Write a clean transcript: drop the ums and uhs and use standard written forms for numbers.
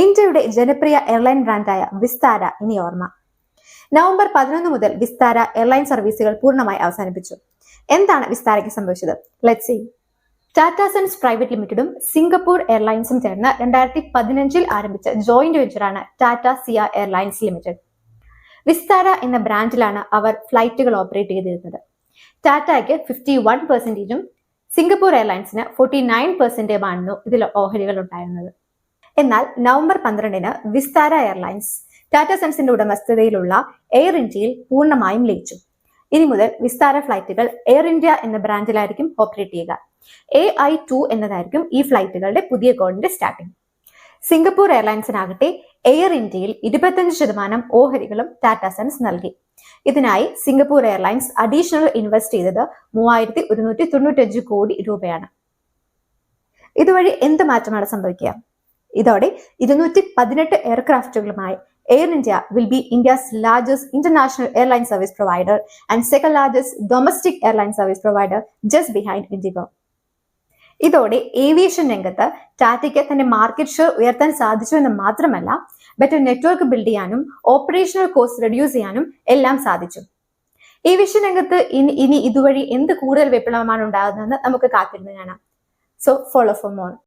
ഇന്ത്യയുടെ ജനപ്രിയ എയർലൈൻ ബ്രാൻഡായ വിസ്താര ഇനി ഓർമ്മ. നവംബർ 11 മുതൽ വിസ്താര എയർലൈൻ സർവീസുകൾ പൂർണ്ണമായി അവസാനിപ്പിച്ചു. എന്താണ് വിസ്താരയ്ക്ക് സംഭവിച്ചത്? Let's see. Tata sons private ലിമിറ്റഡും സിംഗപ്പൂർ എയർലൈൻസും ചേർന്ന് 2015 ആരംഭിച്ച ജോയിന്റ് വെഞ്ചറാണ് Tata SIA airlines limited. Vistara എന്ന ബ്രാൻഡിലാണ് അവർ ഫ്ലൈറ്റുകൾ ഓപ്പറേറ്റ് ചെയ്തിരുന്നത്. ടാറ്റയ്ക്ക് 51%ഉം സിംഗപ്പൂർ എയർലൈൻസിന് 49%ഉമായിരുന്നു ഇതിൽ ഓഹരികൾ ഉണ്ടായിരുന്നത്. എന്നാൽ നവംബർ 12-ന് വിസ്താര എയർലൈൻസ് ടാറ്റ സൺസിന്റെ ഉടമസ്ഥതയിലുള്ള എയർ ഇന്ത്യയിൽ പൂർണ്ണമായും ലയിച്ചു. ഇനി മുതൽ വിസ്താര ഫ്ലൈറ്റുകൾ എയർ ഇന്ത്യ എന്ന ബ്രാൻഡിലായിരിക്കും ഓപ്പറേറ്റ് ചെയ്യുക. AI2 എന്നതായിരിക്കും ഈ ഫ്ലൈറ്റുകളുടെ പുതിയ കോഡിന്റെ സ്റ്റാർട്ടിംഗ്. സിംഗപ്പൂർ എയർലൈൻസിനാകട്ടെ എയർ ഇന്ത്യയിൽ 25% ഓഹരികളും ടാറ്റ സൺസ് നൽകി. ഇതിനായി സിംഗപ്പൂർ എയർലൈൻസ് അഡീഷണൽ ഇൻവെസ്റ്റ് ചെയ്തത് 3195 കോടി രൂപയാണ്. ഇതുവഴി എന്ത് മാറ്റമാണ് സംഭവിക്കുക? ഇതോടെ 218 എയർക്രാഫ്റ്റുകളുമായി air India will be India's largest international airline service provider and second largest domestic airline service provider just behind Indigo. ഇതോടെ ഏവിയേഷൻ രംഗത്ത് ടാറ്റയ്ക്ക് തന്റെ മാർക്കറ്റ് ഷെയർ ഉയർത്താൻ സാധിച്ചു എന്ന് മാത്രമല്ല, ബെറ്റർ നെറ്റ്വർക്ക് ബിൽഡ് ചെയ്യാനും ഓപ്പറേഷണൽ കോസ്റ്റ് റെഡ്യൂസ് ചെയ്യാനും എല്ലാം സാധിച്ചു. ഏവിയേഷൻ രംഗത്ത് ഇനി ഇതുവഴി എന്ത് കൂടുതൽ വിപ്ലവമാണ് ഉണ്ടാകുന്നതെന്ന് നമുക്ക് കാത്തിരുന്ന് കാണാം. So follow for more.